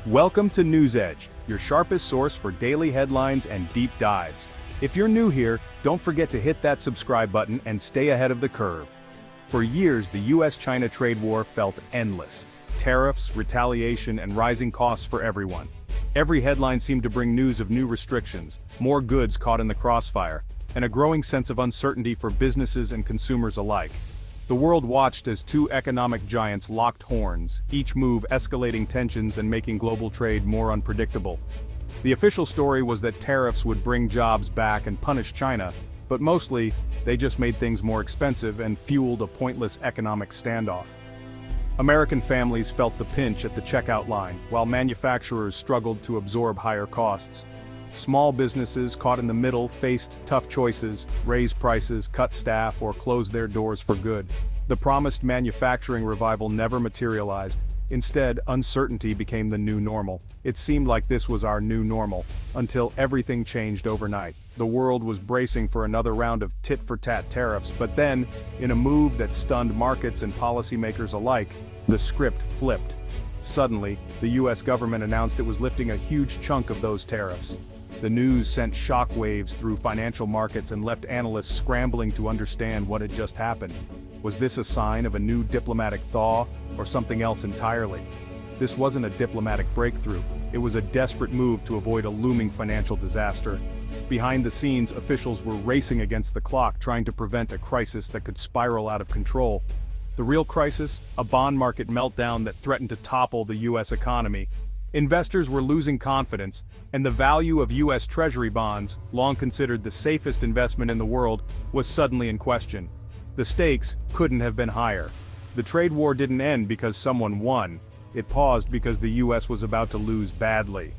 Welcome to News Edge, your sharpest source for daily headlines and deep dives. If you're new here, don't forget to hit that subscribe button and stay ahead of the curve. For years, the US-China trade war felt endless. Tariffs, retaliation, and rising costs for everyone. Every headline seemed to bring news of new restrictions, more goods caught in the crossfire, and a growing sense of uncertainty for businesses and consumers alike. The world watched as two economic giants locked horns, each move escalating tensions and making global trade more unpredictable. The official story was that tariffs would bring jobs back and punish China, but mostly, they just made things more expensive and fueled a pointless economic standoff. American families felt the pinch at the checkout line, while manufacturers struggled to absorb higher costs. Small businesses caught in the middle faced tough choices: raise prices, cut staff, or close their doors for good. The promised manufacturing revival never materialized. Instead, uncertainty became the new normal. It seemed like this was our new normal, until everything changed overnight. The world was bracing for another round of tit-for-tat tariffs, but then, in a move that stunned markets and policymakers alike, the script flipped. Suddenly, the US government announced it was lifting a huge chunk of those tariffs. The news sent shockwaves through financial markets and left analysts scrambling to understand what had just happened. Was this a sign of a new diplomatic thaw, or something else entirely? This wasn't a diplomatic breakthrough, it was a desperate move to avoid a looming financial disaster. Behind the scenes, officials were racing against the clock, trying to prevent a crisis that could spiral out of control. The real crisis? A bond market meltdown that threatened to topple the US economy. Investors were losing confidence, and the value of US Treasury bonds, long considered the safest investment in the world, was suddenly in question. The stakes couldn't have been higher. The trade war didn't end because someone won. It paused because the US was about to lose badly.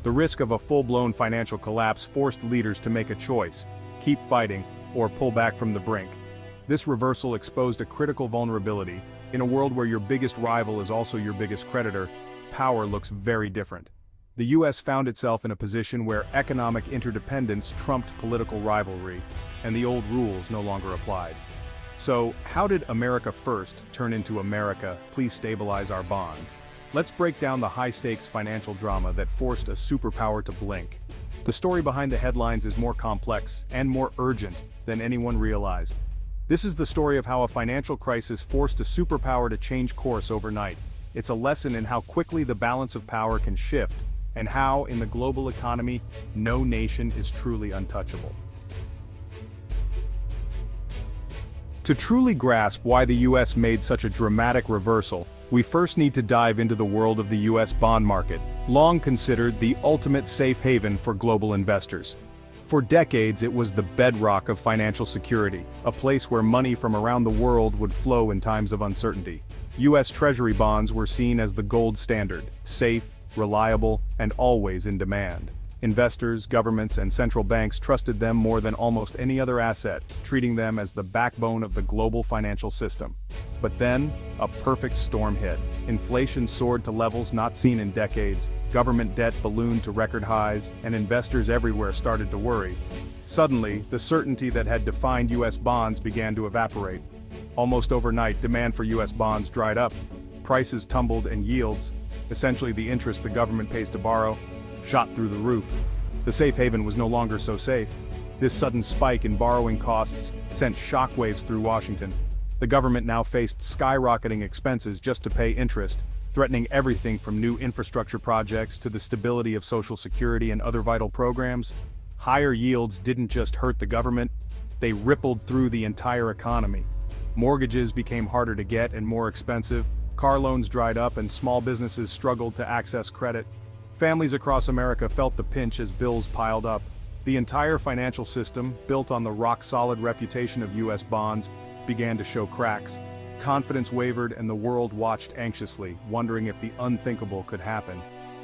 The risk of a full-blown financial collapse forced leaders to make a choice: keep fighting, or pull back from the brink. This reversal exposed a critical vulnerability. In a world where your biggest rival is also your biggest creditor, power looks very different. The US found itself in a position where economic interdependence trumped political rivalry, and the old rules no longer applied. So, how did America First turn into America, please stabilize our bonds? Let's break down the high-stakes financial drama that forced a superpower to blink. The story behind the headlines is more complex and more urgent than anyone realized. This is the story of how a financial crisis forced a superpower to change course overnight. It's a lesson in how quickly the balance of power can shift, and how, in the global economy, no nation is truly untouchable. To truly grasp why the US made such a dramatic reversal, we first need to dive into the world of the US bond market, long considered the ultimate safe haven for global investors. For decades, it was the bedrock of financial security, a place where money from around the world would flow in times of uncertainty. US Treasury bonds were seen as the gold standard: safe, reliable, and always in demand. Investors, governments, and central banks trusted them more than almost any other asset, treating them as the backbone of the global financial system. But then, a perfect storm hit. Inflation soared to levels not seen in decades, government debt ballooned to record highs, and investors everywhere started to worry. Suddenly, the certainty that had defined US bonds began to evaporate. Almost overnight, demand for US bonds dried up. Prices tumbled and yields, essentially the interest the government pays to borrow, shot through the roof. The safe haven was no longer so safe. This sudden spike in borrowing costs sent shockwaves through Washington. The government now faced skyrocketing expenses just to pay interest, threatening everything from new infrastructure projects to the stability of Social Security and other vital programs. Higher yields didn't just hurt the government, they rippled through the entire economy. Mortgages became harder to get and more expensive, car loans dried up, and small businesses struggled to access credit. Families across America felt the pinch as bills piled up. The entire financial system, built on the rock-solid reputation of US bonds, began to show cracks. Confidence wavered and the world watched anxiously, wondering if the unthinkable could happen.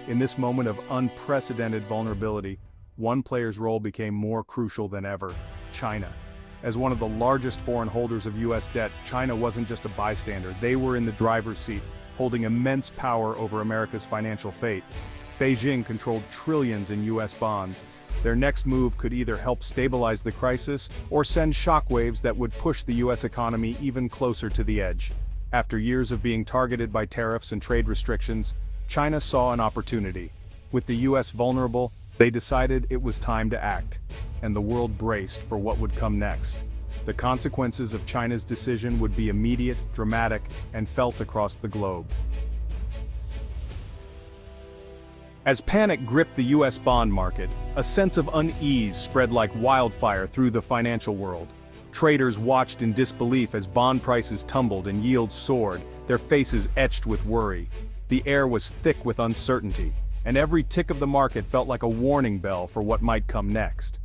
In this moment of unprecedented vulnerability, one player's role became more crucial than ever: China. As one of the largest foreign holders of US debt, China wasn't just a bystander, they were in the driver's seat, holding immense power over America's financial fate. Beijing controlled trillions in US bonds. Their next move could either help stabilize the crisis or send shockwaves that would push the US economy even closer to the edge. After years of being targeted by tariffs and trade restrictions, China saw an opportunity. With the US vulnerable, they decided it was time to act, and the world braced for what would come next. The consequences of China's decision would be immediate, dramatic, and felt across the globe. As panic gripped the US bond market, a sense of unease spread like wildfire through the financial world. Traders watched in disbelief as bond prices tumbled and yields soared, their faces etched with worry. The air was thick with uncertainty, and every tick of the market felt like a warning bell for what might come next.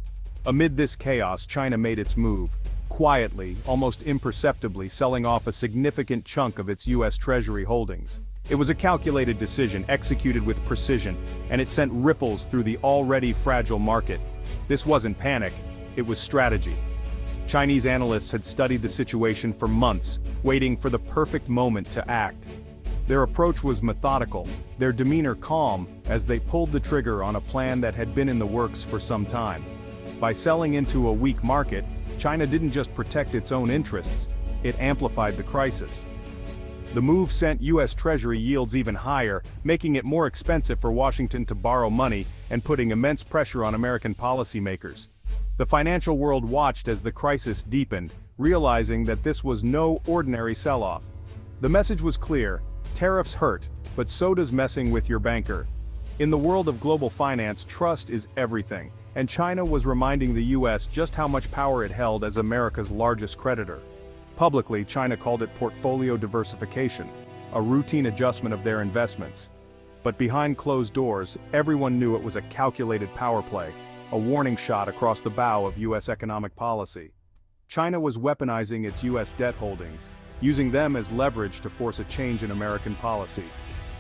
Amid this chaos, China made its move, quietly, almost imperceptibly selling off a significant chunk of its US Treasury holdings. It was a calculated decision, executed with precision, and it sent ripples through the already fragile market. This wasn't panic, it was strategy. Chinese analysts had studied the situation for months, waiting for the perfect moment to act. Their approach was methodical, their demeanor calm, as they pulled the trigger on a plan that had been in the works for some time. By selling into a weak market, China didn't just protect its own interests, it amplified the crisis. The move sent US Treasury yields even higher, making it more expensive for Washington to borrow money and putting immense pressure on American policymakers. The financial world watched as the crisis deepened, realizing that this was no ordinary sell-off. The message was clear: tariffs hurt, but so does messing with your banker. In the world of global finance, trust is everything, and China was reminding the US just how much power it held as America's largest creditor. Publicly, China called it portfolio diversification, a routine adjustment of their investments. But behind closed doors, everyone knew it was a calculated power play, a warning shot across the bow of US economic policy. China was weaponizing its US debt holdings, using them as leverage to force a change in American policy.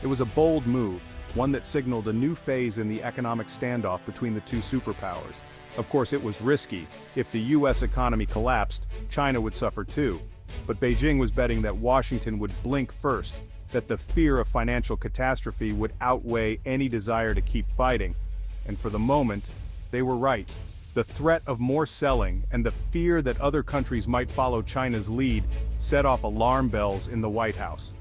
It was a bold move, one that signaled a new phase in the economic standoff between the two superpowers. Of course, it was risky. If the US economy collapsed, China would suffer too. But Beijing was betting that Washington would blink first, that the fear of financial catastrophe would outweigh any desire to keep fighting. And for the moment, they were right. The threat of more selling and the fear that other countries might follow China's lead set off alarm bells in the White House.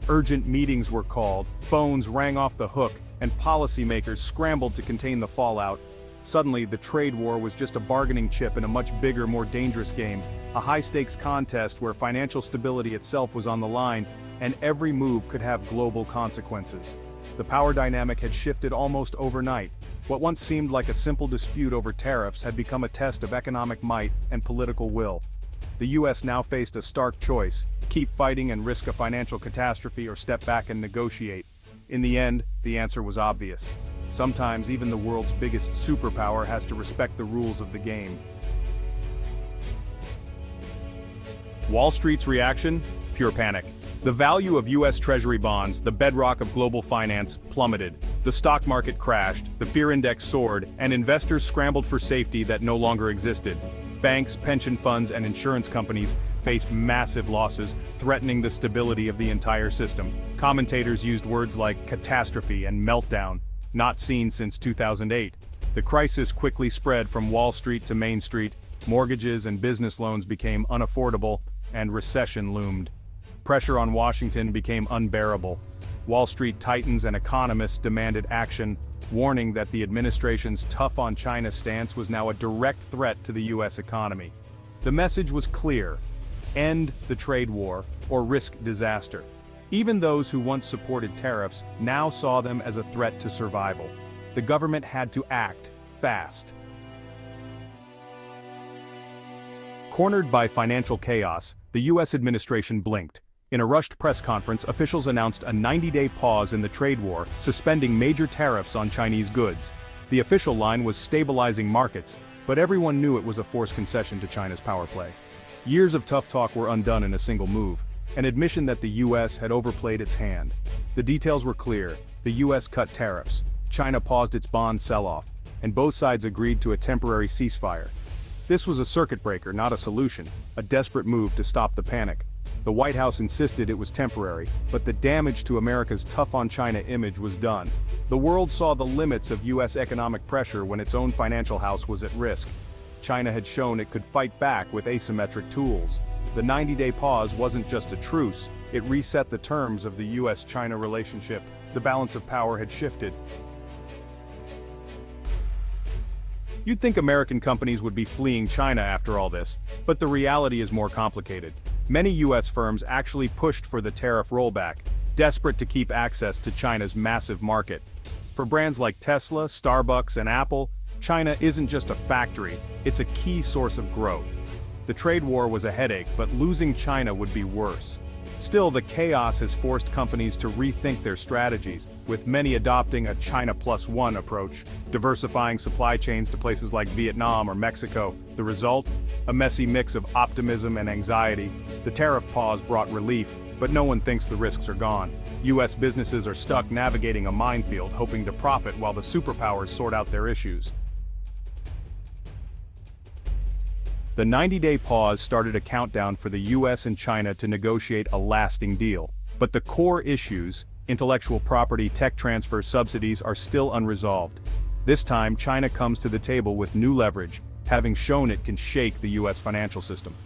Urgent meetings were called, phones rang off the hook, and policymakers scrambled to contain the fallout. Suddenly, the trade war was just a bargaining chip in a much bigger, more dangerous game, a high-stakes contest where financial stability itself was on the line, and every move could have global consequences. The power dynamic had shifted almost overnight. What once seemed like a simple dispute over tariffs had become a test of economic might and political will. The US now faced a stark choice: keep fighting and risk a financial catastrophe, or step back and negotiate. In the end, the answer was obvious. Sometimes even the world's biggest superpower has to respect the rules of the game. Wall Street's reaction? Pure panic. The value of US Treasury bonds, the bedrock of global finance, plummeted. The stock market crashed, the fear index soared, and investors scrambled for safety that no longer existed. Banks, pension funds, and insurance companies faced massive losses, threatening the stability of the entire system. Commentators used words like catastrophe and meltdown, not seen since 2008. The crisis quickly spread from Wall Street to Main Street, mortgages and business loans became unaffordable, and recession loomed. Pressure on Washington became unbearable. Wall Street titans and economists demanded action, warning that the administration's tough on China stance was now a direct threat to the US economy. The message was clear: end the trade war, or risk disaster. Even those who once supported tariffs now saw them as a threat to survival. The government had to act fast. Cornered by financial chaos, the US administration blinked. In a rushed press conference, officials announced a 90-day pause in the trade war, suspending major tariffs on Chinese goods. The official line was stabilizing markets, but everyone knew it was a forced concession to China's power play. Years of tough talk were undone in a single move, an admission that the US had overplayed its hand. The details were clear: the US cut tariffs, China paused its bond sell-off, and both sides agreed to a temporary ceasefire. This was a circuit breaker, not a solution, a desperate move to stop the panic. The White House insisted it was temporary, but the damage to America's tough-on-China image was done. The world saw the limits of US economic pressure when its own financial house was at risk. China had shown it could fight back with asymmetric tools. The 90-day pause wasn't just a truce, it reset the terms of the US-China relationship. the balance of power had shifted. You'd think American companies would be fleeing China after all this, but the reality is more complicated. Many US firms actually pushed for the tariff rollback, desperate to keep access to China's massive market. For brands like Tesla, Starbucks, and Apple, China isn't just a factory, it's a key source of growth. The trade war was a headache, but losing China would be worse. Still, the chaos has forced companies to rethink their strategies, with many adopting a China plus one approach, diversifying supply chains to places like Vietnam or Mexico. The result? A messy mix of optimism and anxiety. The tariff pause brought relief, but no one thinks the risks are gone. US businesses are stuck navigating a minefield, hoping to profit while the superpowers sort out their issues. The 90-day pause started a countdown for the US and China to negotiate a lasting deal. But the core issues, intellectual property, tech transfer, subsidies, are still unresolved. This time, China comes to the table with new leverage, having shown it can shake the US financial system.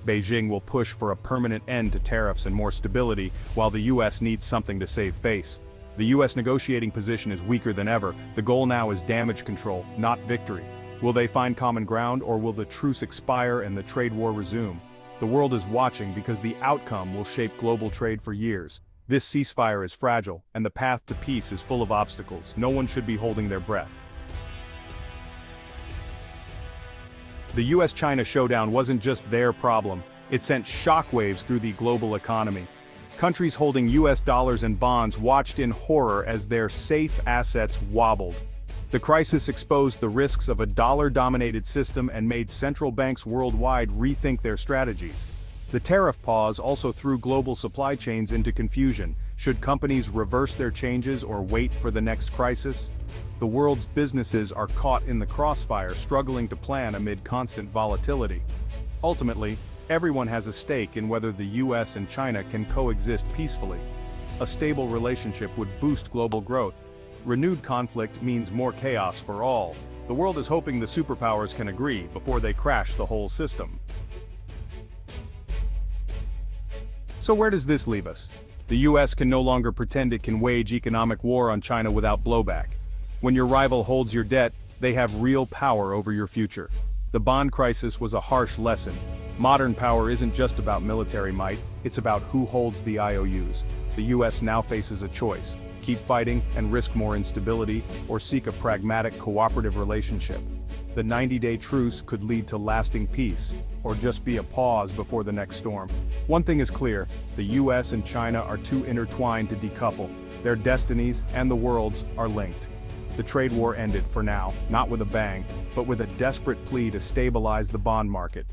Beijing will push for a permanent end to tariffs and more stability, while the US needs something to save face. The US negotiating position is weaker than ever. The goal now is damage control, not victory. Will they find common ground, or will the truce expire and the trade war resume? The world is watching because the outcome will shape global trade for years. This ceasefire is fragile, and the path to peace is full of obstacles. No one should be holding their breath. The US-China showdown wasn't just their problem, it sent shockwaves through the global economy. Countries holding US dollars and bonds watched in horror as their safe assets wobbled. The crisis exposed the risks of a dollar-dominated system and made central banks worldwide rethink their strategies. The tariff pause also threw global supply chains into confusion. Should companies reverse their changes or wait for the next crisis? The world's businesses are caught in the crossfire, struggling to plan amid constant volatility. Ultimately, everyone has a stake in whether the US and China can coexist peacefully. A stable relationship would boost global growth. Renewed conflict means more chaos for all. The world is hoping the superpowers can agree before they crash the whole system. So where does this leave us? The US can no longer pretend it can wage economic war on China without blowback. When your rival holds your debt, they have real power over your future. The bond crisis was a harsh lesson. Modern power isn't just about military might, it's about who holds the IOUs. The US now faces a choice: keep fighting and risk more instability, or seek a pragmatic, cooperative relationship. The 90-day truce could lead to lasting peace, or just be a pause before the next storm. One thing is clear: the US and China are too intertwined to decouple. Their destinies and the world's are linked. The trade war ended for now, not with a bang, but with a desperate plea to stabilize the bond market.